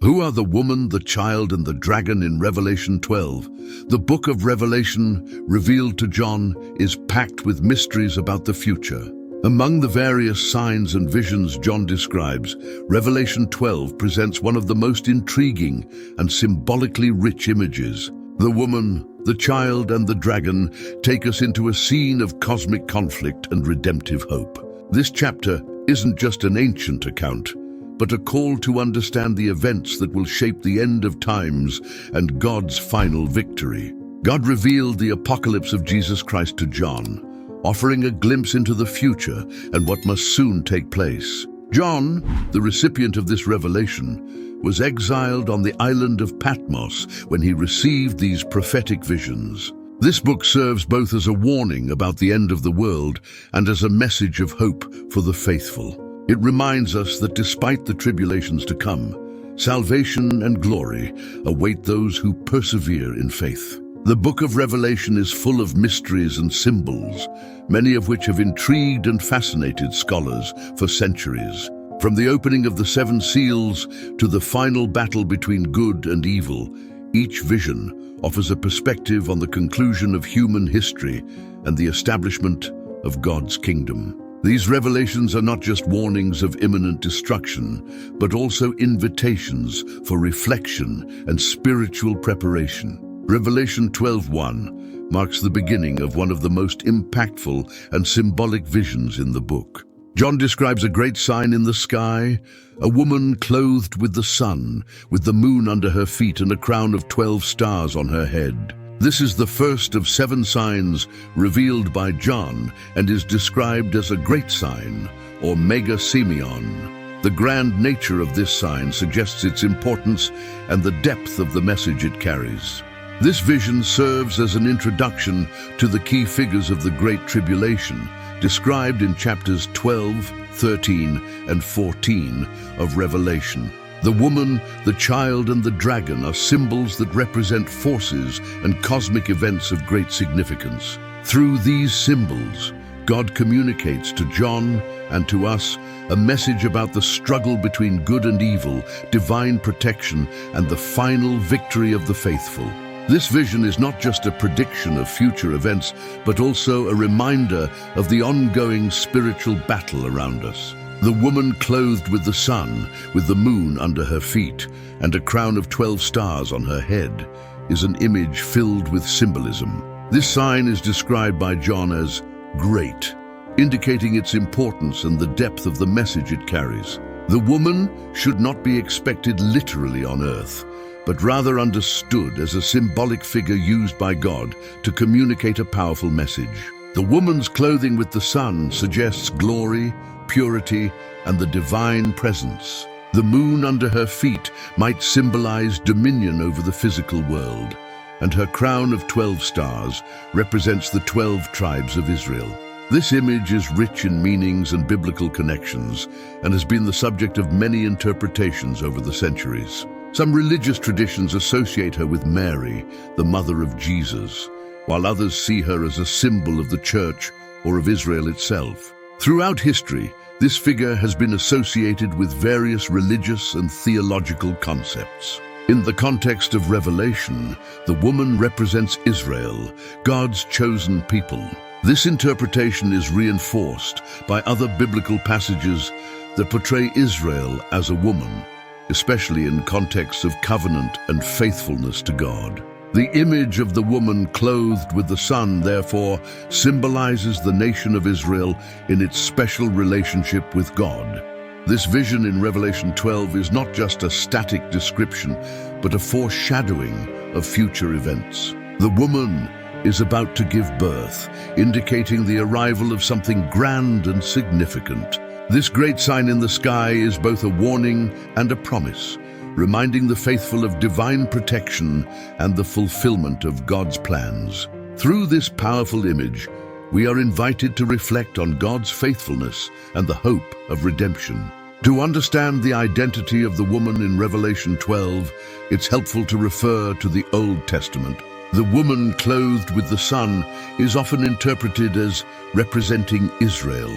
Who are the woman, the child, and the dragon in Revelation 12? The book of Revelation, revealed to John, is packed with mysteries about the future. Among the various signs and visions John describes, Revelation 12 presents one of the most intriguing and symbolically rich images. The woman, the child, and the dragon take us into a scene of cosmic conflict and redemptive hope. This chapter isn't just an ancient account, but a call to understand the events that will shape the end of times and God's final victory. God revealed the apocalypse of Jesus Christ to John, offering a glimpse into the future and what must soon take place. John, the recipient of this revelation, was exiled on the island of Patmos when he received these prophetic visions. This book serves both as a warning about the end of the world and as a message of hope for the faithful. It reminds us that despite the tribulations to come, salvation and glory await those who persevere in faith. The book of Revelation is full of mysteries and symbols, many of which have intrigued and fascinated scholars for centuries. From the opening of the seven seals to the final battle between good and evil, each vision offers a perspective on the conclusion of human history and the establishment of God's kingdom. These revelations are not just warnings of imminent destruction, but also invitations for reflection and spiritual preparation. Revelation 12:1 marks the beginning of one of the most impactful and symbolic visions in the book. John describes a great sign in the sky, a woman clothed with the sun, with the moon under her feet and a crown of 12 stars on her head. This is the first of 7 signs revealed by John and is described as a great sign, or mega semeion. The grand nature of this sign suggests its importance and the depth of the message it carries. This vision serves as an introduction to the key figures of the Great Tribulation, described in chapters 12, 13, and 14 of Revelation. The woman, the child, and the dragon are symbols that represent forces and cosmic events of great significance. Through these symbols, God communicates to John and to us a message about the struggle between good and evil, divine protection, and the final victory of the faithful. This vision is not just a prediction of future events, but also a reminder of the ongoing spiritual battle around us. The woman clothed with the sun, with the moon under her feet, and a crown of 12 stars on her head, is an image filled with symbolism. This sign is described by John as great, indicating its importance and the depth of the message it carries. The woman should not be expected literally on earth, but rather understood as a symbolic figure used by God to communicate a powerful message. The woman's clothing with the sun suggests glory, purity, and the divine presence. The moon under her feet might symbolize dominion over the physical world, and her crown of 12 stars represents the 12 tribes of Israel. This image is rich in meanings and biblical connections, and has been the subject of many interpretations over the centuries. Some religious traditions associate her with Mary, the mother of Jesus, while others see her as a symbol of the church or of Israel itself. Throughout history, this figure has been associated with various religious and theological concepts. In the context of Revelation, the woman represents Israel, God's chosen people. This interpretation is reinforced by other biblical passages that portray Israel as a woman, especially in contexts of covenant and faithfulness to God. The image of the woman clothed with the sun, therefore, symbolizes the nation of Israel in its special relationship with God. This vision in Revelation 12 is not just a static description, but a foreshadowing of future events. The woman is about to give birth, indicating the arrival of something grand and significant. This great sign in the sky is both a warning and a promise, reminding the faithful of divine protection and the fulfillment of God's plans. Through this powerful image, we are invited to reflect on God's faithfulness and the hope of redemption. To understand the identity of the woman in Revelation 12, it's helpful to refer to the Old Testament. The woman clothed with the sun is often interpreted as representing Israel,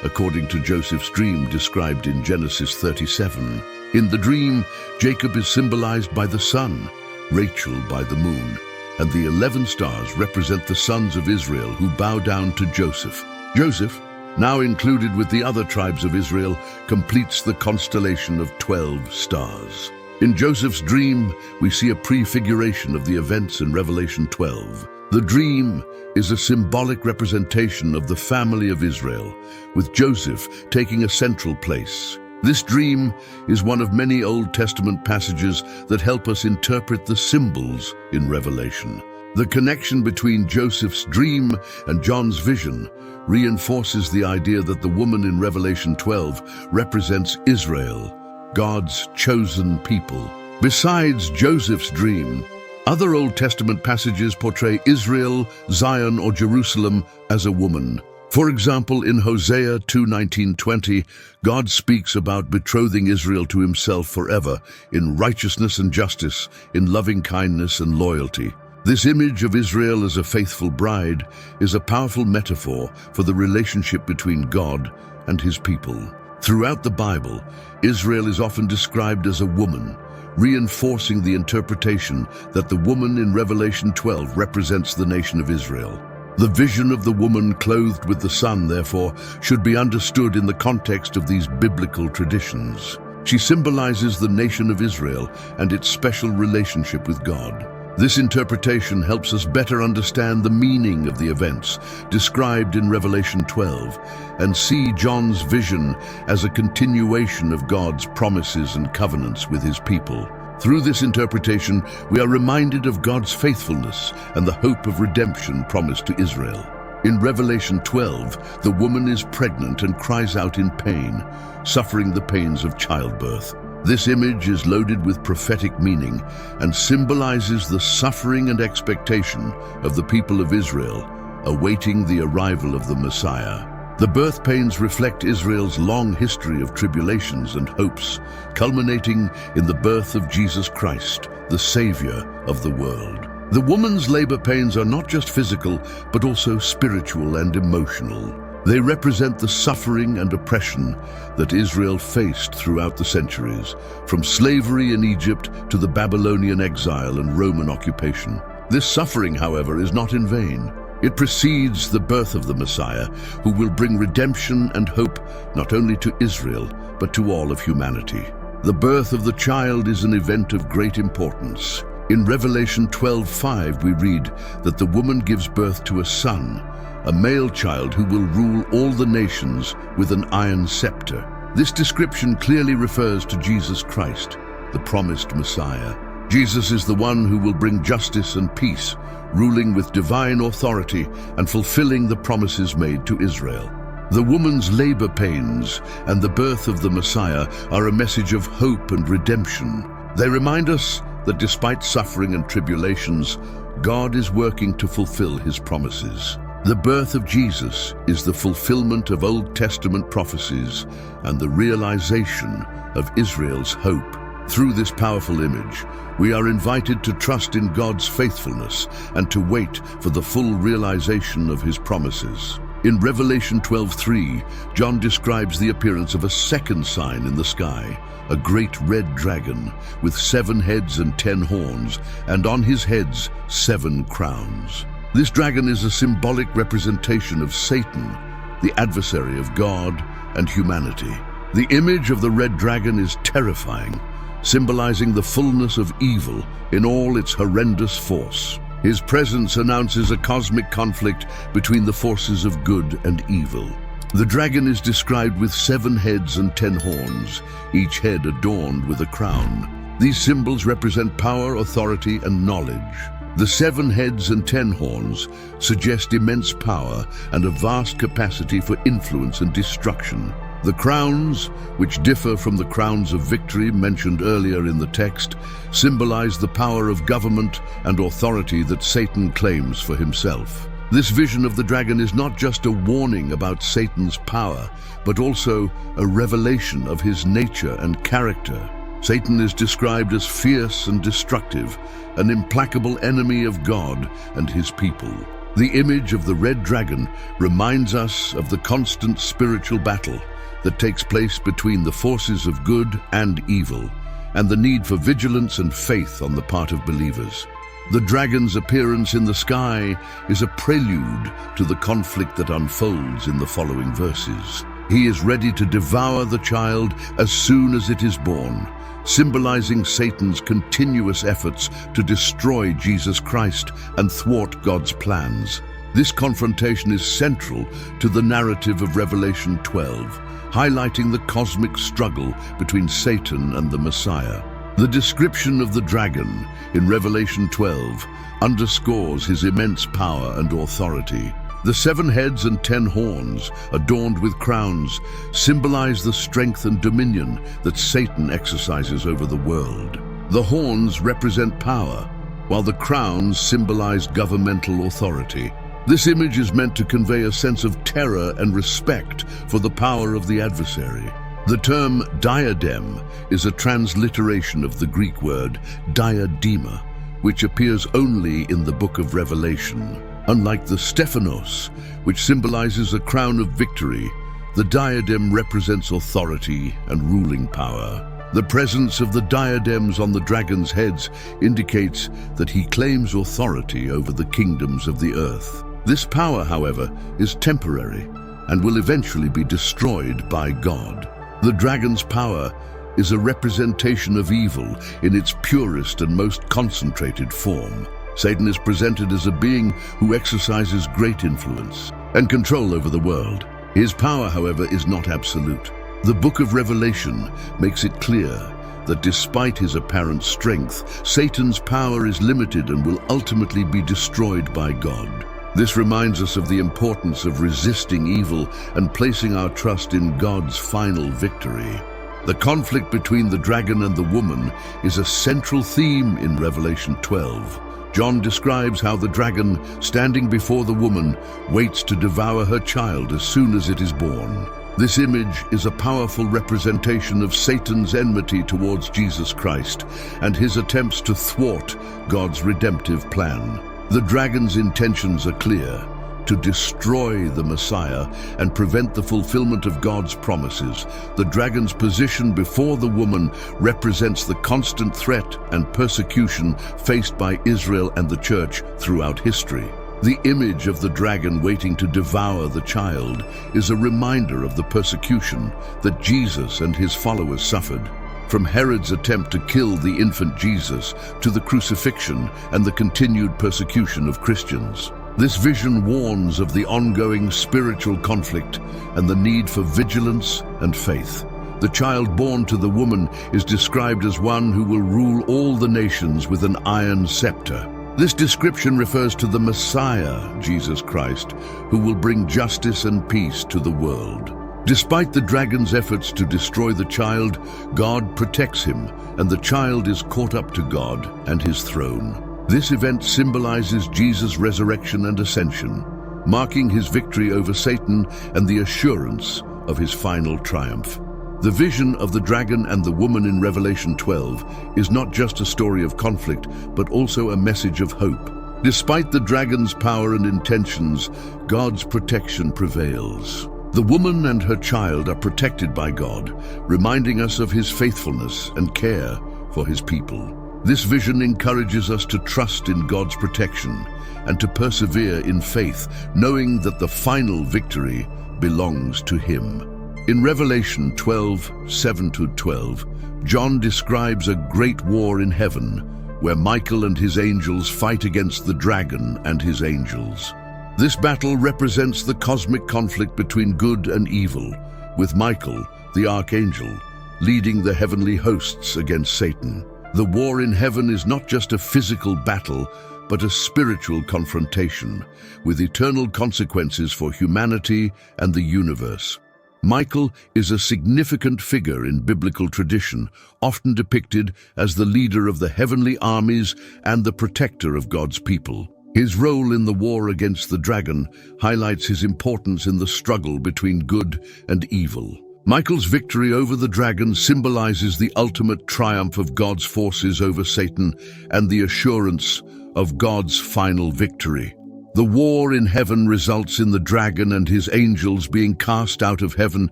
according to Joseph's dream described in Genesis 37. In the dream, Jacob is symbolized by the sun, Rachel by the moon, and the 11 stars represent the sons of Israel who bow down to Joseph. Joseph, now included with the other tribes of Israel, completes the constellation of 12 stars. In Joseph's dream, we see a prefiguration of the events in Revelation 12. The dream is a symbolic representation of the family of Israel, with Joseph taking a central place. This dream is one of many Old Testament passages that help us interpret the symbols in Revelation. The connection between Joseph's dream and John's vision reinforces the idea that the woman in Revelation 12 represents Israel, God's chosen people. Besides Joseph's dream, other Old Testament passages portray Israel, Zion, or Jerusalem as a woman. For example, in Hosea 2:19-20, God speaks about betrothing Israel to himself forever in righteousness and justice, in loving kindness and loyalty. This image of Israel as a faithful bride is a powerful metaphor for the relationship between God and his people. Throughout the Bible, Israel is often described as a woman, reinforcing the interpretation that the woman in Revelation 12 represents the nation of Israel. The vision of the woman clothed with the sun, therefore, should be understood in the context of these biblical traditions. She symbolizes the nation of Israel and its special relationship with God. This interpretation helps us better understand the meaning of the events described in Revelation 12 and see John's vision as a continuation of God's promises and covenants with his people. Through this interpretation, we are reminded of God's faithfulness and the hope of redemption promised to Israel. In Revelation 12, the woman is pregnant and cries out in pain, suffering the pains of childbirth. This image is loaded with prophetic meaning and symbolizes the suffering and expectation of the people of Israel, awaiting the arrival of the Messiah. The birth pains reflect Israel's long history of tribulations and hopes, culminating in the birth of Jesus Christ, the Savior of the world. The woman's labor pains are not just physical, but also spiritual and emotional. They represent the suffering and oppression that Israel faced throughout the centuries, from slavery in Egypt to the Babylonian exile and Roman occupation. This suffering, however, is not in vain. It precedes the birth of the Messiah, who will bring redemption and hope not only to Israel, but to all of humanity. The birth of the child is an event of great importance. In Revelation 12:5, we read that the woman gives birth to a son, a male child who will rule all the nations with an iron scepter. This description clearly refers to Jesus Christ, the promised Messiah. Jesus is the one who will bring justice and peace, ruling with divine authority and fulfilling the promises made to Israel. The woman's labor pains and the birth of the Messiah are a message of hope and redemption. They remind us that despite suffering and tribulations, God is working to fulfill his promises. The birth of Jesus is the fulfillment of Old Testament prophecies and the realization of Israel's hope. Through this powerful image, we are invited to trust in God's faithfulness and to wait for the full realization of his promises. In Revelation 12:3, John describes the appearance of a second sign in the sky, a great red dragon with 7 heads and 10 horns, and on his heads 7 crowns. This dragon is a symbolic representation of Satan, the adversary of God and humanity. The image of the red dragon is terrifying, symbolizing the fullness of evil in all its horrendous force. His presence announces a cosmic conflict between the forces of good and evil. The dragon is described with 7 heads and 10 horns, each head adorned with a crown. These symbols represent power, authority, and knowledge. The 7 heads and 10 horns suggest immense power and a vast capacity for influence and destruction. The crowns, which differ from the crowns of victory mentioned earlier in the text, symbolize the power of government and authority that Satan claims for himself. This vision of the dragon is not just a warning about Satan's power, but also a revelation of his nature and character. Satan is described as fierce and destructive, an implacable enemy of God and his people. The image of the red dragon reminds us of the constant spiritual battle that takes place between the forces of good and evil, and the need for vigilance and faith on the part of believers. The dragon's appearance in the sky is a prelude to the conflict that unfolds in the following verses. He is ready to devour the child as soon as it is born, symbolizing Satan's continuous efforts to destroy Jesus Christ and thwart God's plans. This confrontation is central to the narrative of Revelation 12, highlighting the cosmic struggle between Satan and the Messiah. The description of the dragon in Revelation 12 underscores his immense power and authority. The 7 heads and 10 horns, adorned with crowns, symbolize the strength and dominion that Satan exercises over the world. The horns represent power, while the crowns symbolize governmental authority. This image is meant to convey a sense of terror and respect for the power of the adversary. The term diadem is a transliteration of the Greek word diadema, which appears only in the book of Revelation. Unlike the Stephanos, which symbolizes a crown of victory, the diadem represents authority and ruling power. The presence of the diadems on the dragon's heads indicates that he claims authority over the kingdoms of the earth. This power, however, is temporary and will eventually be destroyed by God. The dragon's power is a representation of evil in its purest and most concentrated form. Satan is presented as a being who exercises great influence and control over the world. His power, however, is not absolute. The book of Revelation makes it clear that despite his apparent strength, Satan's power is limited and will ultimately be destroyed by God. This reminds us of the importance of resisting evil and placing our trust in God's final victory. The conflict between the dragon and the woman is a central theme in Revelation 12. John describes how the dragon, standing before the woman, waits to devour her child as soon as it is born. This image is a powerful representation of Satan's enmity towards Jesus Christ and his attempts to thwart God's redemptive plan. The dragon's intentions are clear: to destroy the Messiah and prevent the fulfillment of God's promises. The dragon's position before the woman represents the constant threat and persecution faced by Israel and the church throughout history. The image of the dragon waiting to devour the child is a reminder of the persecution that Jesus and his followers suffered. From Herod's attempt to kill the infant Jesus to the crucifixion and the continued persecution of Christians. This vision warns of the ongoing spiritual conflict and the need for vigilance and faith. The child born to the woman is described as one who will rule all the nations with an iron scepter. This description refers to the Messiah, Jesus Christ, who will bring justice and peace to the world. Despite the dragon's efforts to destroy the child, God protects him, and the child is caught up to God and his throne. This event symbolizes Jesus' resurrection and ascension, marking his victory over Satan and the assurance of his final triumph. The vision of the dragon and the woman in Revelation 12 is not just a story of conflict, but also a message of hope. Despite the dragon's power and intentions, God's protection prevails. The woman and her child are protected by God, reminding us of his faithfulness and care for his people. This vision encourages us to trust in God's protection and to persevere in faith, knowing that the final victory belongs to him. In Revelation 12:7-12, John describes a great war in heaven, where Michael and his angels fight against the dragon and his angels. This battle represents the cosmic conflict between good and evil, with Michael, the archangel, leading the heavenly hosts against Satan. The war in heaven is not just a physical battle, but a spiritual confrontation, with eternal consequences for humanity and the universe. Michael is a significant figure in biblical tradition, often depicted as the leader of the heavenly armies and the protector of God's people. His role in the war against the dragon highlights his importance in the struggle between good and evil. Michael's victory over the dragon symbolizes the ultimate triumph of God's forces over Satan and the assurance of God's final victory. The war in heaven results in the dragon and his angels being cast out of heaven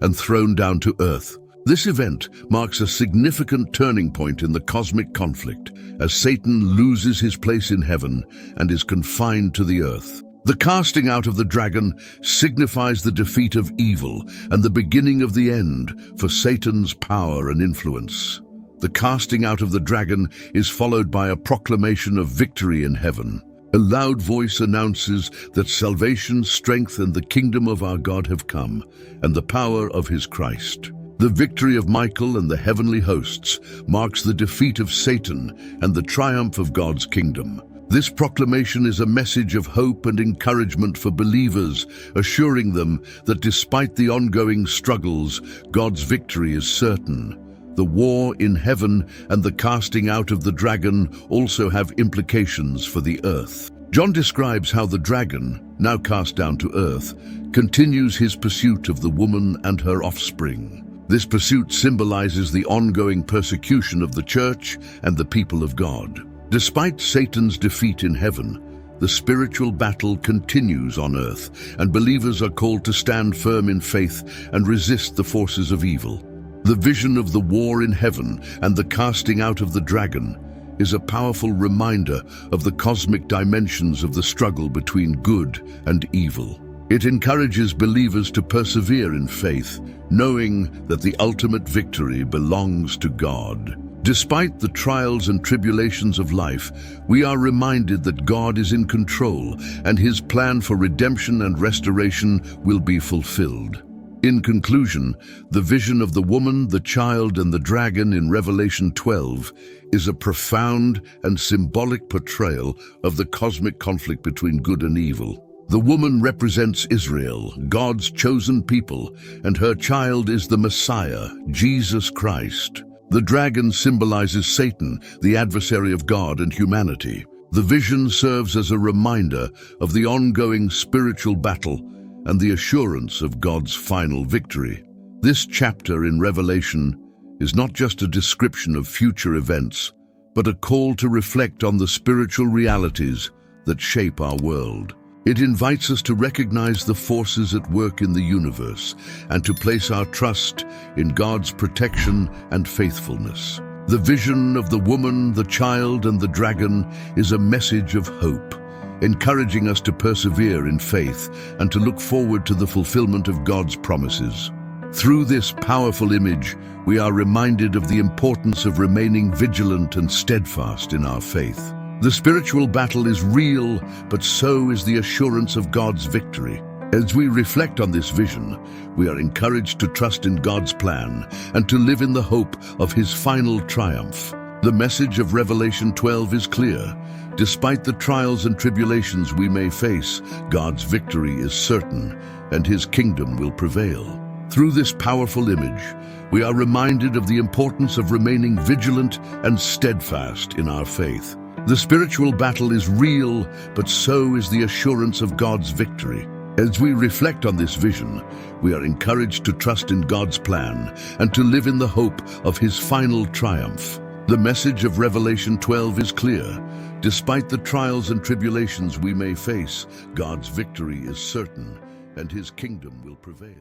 and thrown down to earth. This event marks a significant turning point in the cosmic conflict, as Satan loses his place in heaven and is confined to the earth. The casting out of the dragon signifies the defeat of evil and the beginning of the end for Satan's power and influence. The casting out of the dragon is followed by a proclamation of victory in heaven. A loud voice announces that salvation, strength, and the kingdom of our God have come, and the power of his Christ. The victory of Michael and the heavenly hosts marks the defeat of Satan and the triumph of God's kingdom. This proclamation is a message of hope and encouragement for believers, assuring them that despite the ongoing struggles, God's victory is certain. The war in heaven and the casting out of the dragon also have implications for the earth. John describes how the dragon, now cast down to earth, continues his pursuit of the woman and her offspring. This pursuit symbolizes the ongoing persecution of the church and the people of God. Despite Satan's defeat in heaven, the spiritual battle continues on earth, and believers are called to stand firm in faith and resist the forces of evil. The vision of the war in heaven and the casting out of the dragon is a powerful reminder of the cosmic dimensions of the struggle between good and evil. It encourages believers to persevere in faith, knowing that the ultimate victory belongs to God. Despite the trials and tribulations of life, we are reminded that God is in control and his plan for redemption and restoration will be fulfilled. In conclusion, the vision of the woman, the child, and the dragon in Revelation 12 is a profound and symbolic portrayal of the cosmic conflict between good and evil. The woman represents Israel, God's chosen people, and her child is the Messiah, Jesus Christ. The dragon symbolizes Satan, the adversary of God and humanity. The vision serves as a reminder of the ongoing spiritual battle and the assurance of God's final victory. This chapter in Revelation is not just a description of future events, but a call to reflect on the spiritual realities that shape our world. It invites us to recognize the forces at work in the universe and to place our trust in God's protection and faithfulness. The vision of the woman, the child, and the dragon is a message of hope, encouraging us to persevere in faith and to look forward to the fulfillment of God's promises. Through this powerful image, we are reminded of the importance of remaining vigilant and steadfast in our faith. The spiritual battle is real, but so is the assurance of God's victory. As we reflect on this vision, we are encouraged to trust in God's plan and to live in the hope of his final triumph. The message of Revelation 12 is clear. Despite the trials and tribulations we may face, God's victory is certain, and his kingdom will prevail. Through this powerful image, we are reminded of the importance of remaining vigilant and steadfast in our faith. The spiritual battle is real, but so is the assurance of God's victory. As we reflect on this vision, we are encouraged to trust in God's plan and to live in the hope of his final triumph. The message of Revelation 12 is clear. Despite the trials and tribulations we may face, God's victory is certain, and his kingdom will prevail.